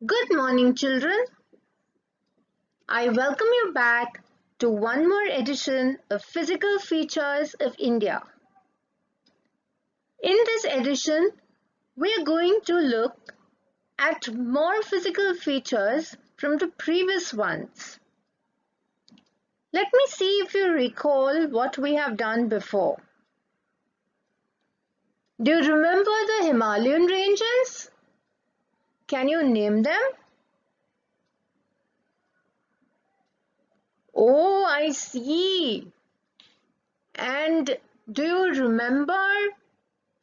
Good morning, children. I welcome you back to one more edition of Physical Features of India. In this edition, we are going to look at more physical features from the previous ones. Let me see if you recall what we have done before. Do you remember the Himalayan ranges? Can you name them? Oh, I see. And do you remember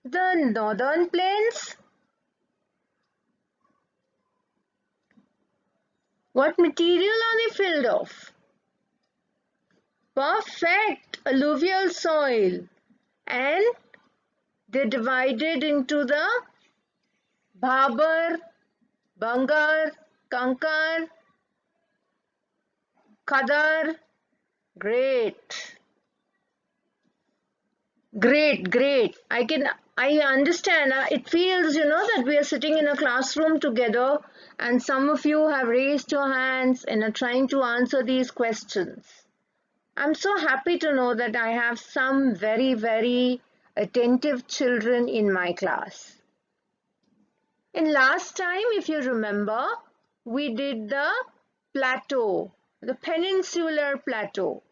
the northern plains? What material are they filled of? Perfect alluvial soil. And they're divided into the Bhabar, Bangar, Kankar, Khadar. Great. Great. I understand. It feels, that we are sitting in a classroom together and some of you have raised your hands and are trying to answer these questions. I'm so happy to know that I have some very attentive children in my class. In last time, if you remember, we did the plateau, the peninsular plateau,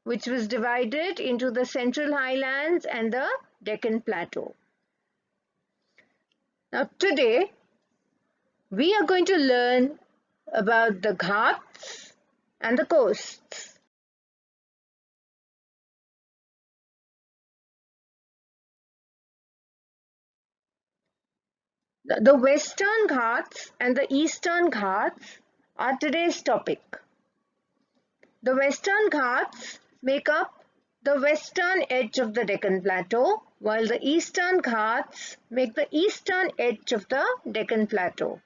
which was divided into the Central Highlands and the Deccan Plateau. Now today, we are going to learn about the Ghats and the coasts. The Western Ghats and the Eastern Ghats are today's topic. The Western Ghats make up the western edge of the Deccan Plateau, while the Eastern Ghats make the eastern edge of the Deccan Plateau.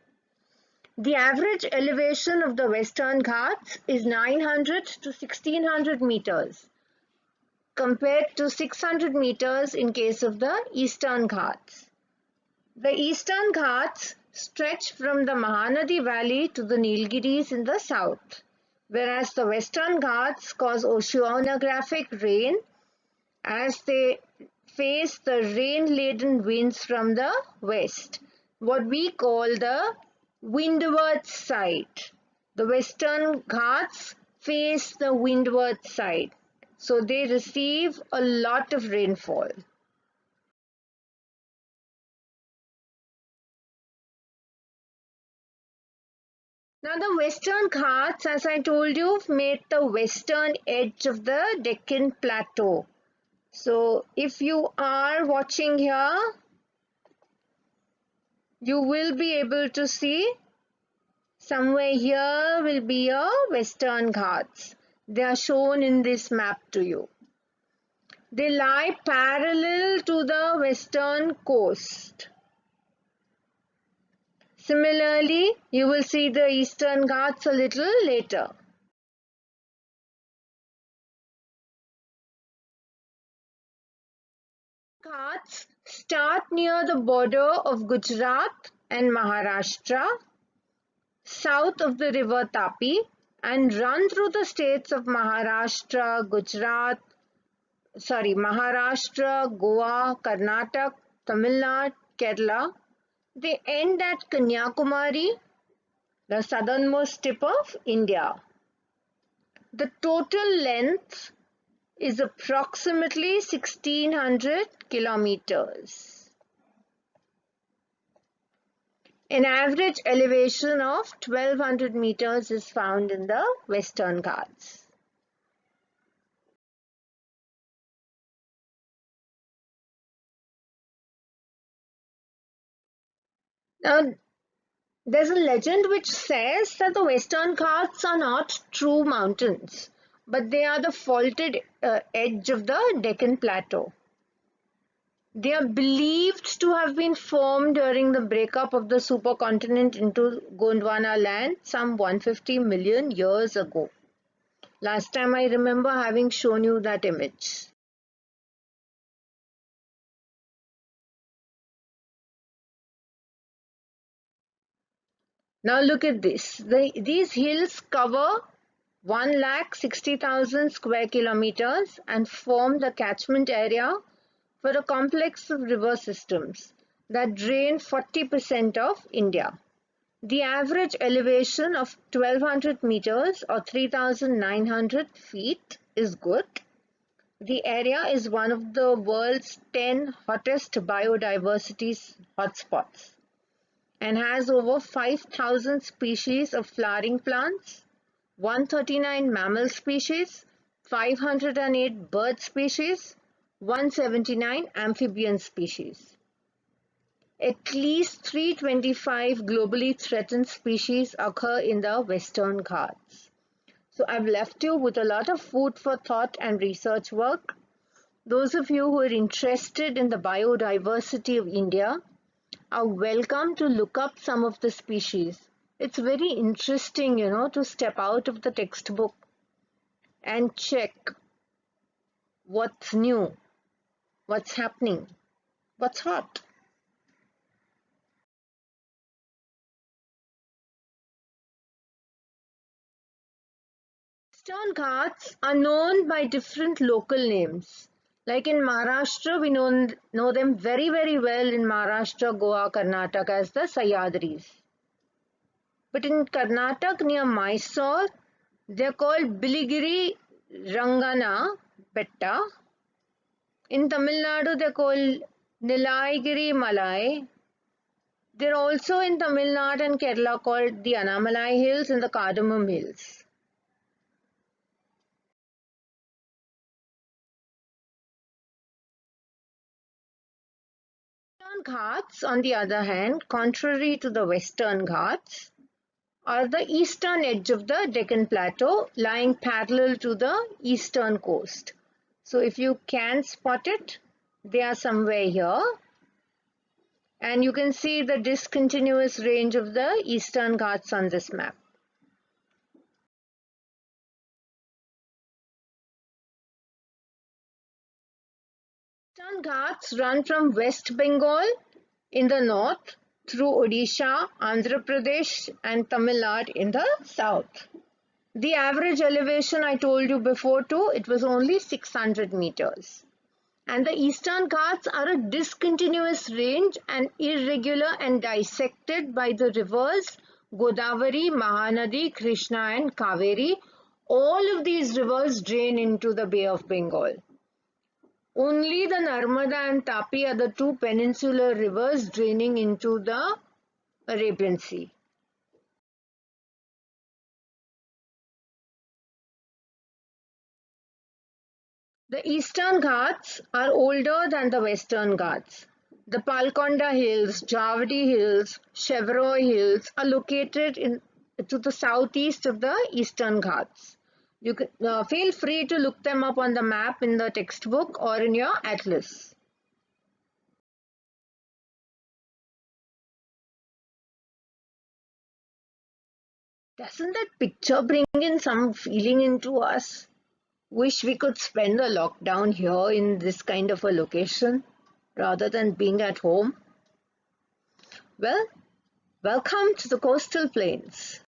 The average elevation of the Western Ghats is 900 to 1600 meters, compared to 600 meters in case of the Eastern Ghats. The Eastern Ghats stretch from the Mahanadi Valley to the Nilgiris in the south, whereas the Western Ghats cause oceanographic rain as they face the rain-laden winds from the west, what we call the windward side. The Western Ghats face the windward side, so they receive a lot of rainfall. Now the Western Ghats, as I told you, make the western edge of the Deccan Plateau. So if you are watching here, you will be able to see somewhere here will be your Western Ghats. They are shown in this map to you. They lie parallel to the western coast. Similarly, you will see the Eastern Ghats a little later. Ghats start near the border of Gujarat and Maharashtra, south of the river Tapi, and run through the states of Maharashtra, Goa, Karnataka, Tamil Nadu, Kerala. They end at Kanyakumari, the southernmost tip of India. The total length is approximately 1600 kilometers. An average elevation of 1200 meters is found in the Western Ghats. Now, there's a legend which says that the Western Ghats are not true mountains, but they are the faulted edge of the Deccan Plateau. They are believed to have been formed during the breakup of the supercontinent into Gondwana land some 150 million years ago. Last time I remember having shown you that image. Now look at this. These hills cover 1,60,000 square kilometers and form the catchment area for a complex of river systems that drain 40% of India. The average elevation of 1,200 meters or 3,900 feet is good. The area is one of the world's 10 hottest biodiversity hotspots and has over 5,000 species of flowering plants, 139 mammal species, 508 bird species, 179 amphibian species. At least 325 globally threatened species occur in the Western Ghats. So I've left you with a lot of food for thought and research work. Those of you who are interested in the biodiversity of India are welcome to look up some of the species. It's very interesting, to step out of the textbook and check what's new, what's happening, what's hot. Western Ghats are known by different local names. Like in Maharashtra, we know them very, very well in Maharashtra, Goa, Karnataka as the Sahyadris. But in Karnataka near Mysore, they're called Biligiri Rangana Betta. In Tamil Nadu, they're called Nilaigiri Malai. They're also in Tamil Nadu and Kerala called the Anamalai Hills and the Cardamom Hills. Eastern Ghats, on the other hand, contrary to the Western Ghats, are the eastern edge of the Deccan Plateau, lying parallel to the eastern coast. So if you can spot it, they are somewhere here. And you can see the discontinuous range of the Eastern Ghats on this map. Eastern Ghats run from West Bengal in the north through Odisha, Andhra Pradesh and Tamil Nadu in the south. The average elevation I told you before too, it was only 600 meters. And the Eastern Ghats are a discontinuous range and irregular and dissected by the rivers Godavari, Mahanadi, Krishna and Kaveri. All of these rivers drain into the Bay of Bengal. Only the Narmada and Tapi are the two peninsular rivers draining into the Arabian Sea. The Eastern Ghats are older than the Western Ghats. The Palkonda Hills, Javadi Hills, Chevroy Hills are located to the southeast of the Eastern Ghats. You can feel free to look them up on the map in the textbook or in your atlas. Doesn't that picture bring in some feeling into us? Wish we could spend the lockdown here in this kind of a location rather than being at home. Well, welcome to the coastal plains.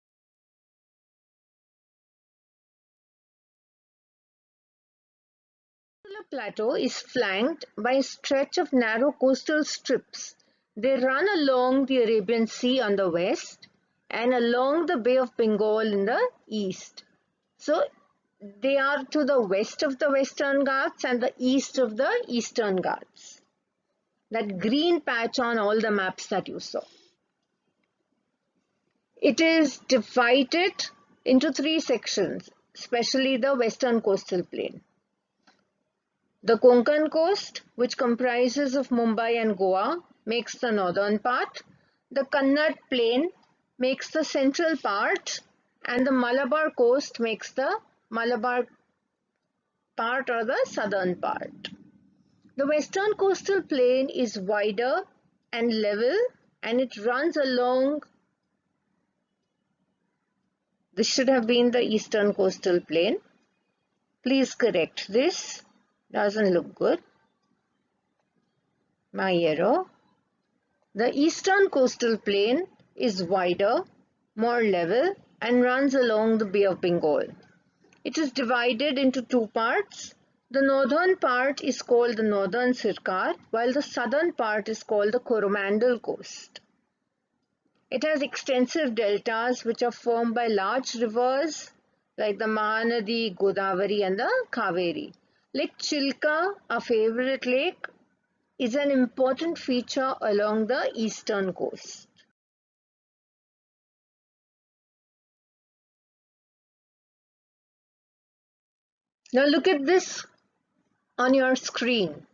The plateau is flanked by a stretch of narrow coastal strips. They run along the Arabian Sea on the west and along the Bay of Bengal in the east. So they are to the west of the Western Ghats and the east of the Eastern Ghats. That green patch on all the maps that you saw. It is divided into three sections, especially the western coastal plain. The Konkan coast, which comprises of Mumbai and Goa, makes the northern part. The Kannad plain makes the central part, and the Malabar coast makes the Malabar part or the southern part. The western coastal plain is wider and level, and it runs along. This should have been the eastern coastal plain. Please correct this. Doesn't look good. My error. The eastern coastal plain is wider, more level, and runs along the Bay of Bengal. It is divided into two parts. The northern part is called the Northern Sircar, while the southern part is called the Coromandel Coast. It has extensive deltas which are formed by large rivers like the Mahanadi, Godavari and the Kaveri. Lake Chilka, a favorite lake, is an important feature along the eastern coast. Now look at this on your screen.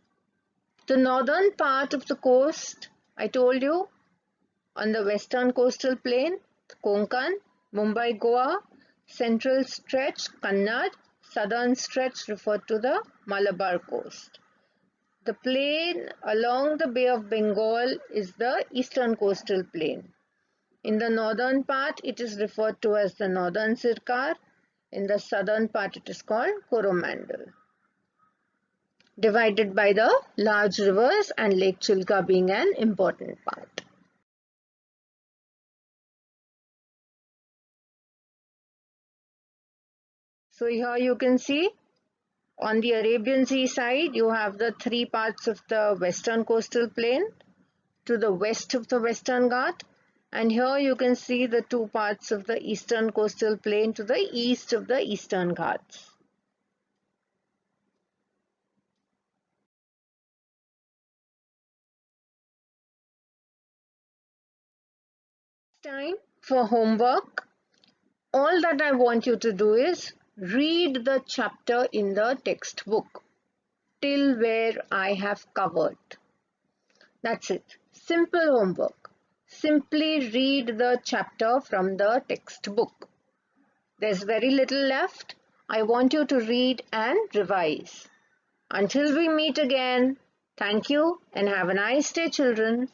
The northern part of the coast, I told you, on the western coastal plain, Konkan, Mumbai, Goa, central stretch, Kannad, southern stretch referred to the Malabar coast. The plain along the Bay of Bengal is the eastern coastal plain. In the northern part, it is referred to as the Northern Sircar. In the southern part, it is called Coromandel, divided by the large rivers and Lake Chilka being an important part. So here you can see on the Arabian Sea side, you have the three parts of the western coastal plain to the west of the Western Ghat, and here you can see the two parts of the eastern coastal plain to the east of the Eastern Ghats. Time for homework. All that I want you to do is read the chapter in the textbook till where I have covered. That's it. Simple homework. Simply read the chapter from the textbook. There's very little left. I want you to read and revise. Until we meet again, thank you and have a nice day, children.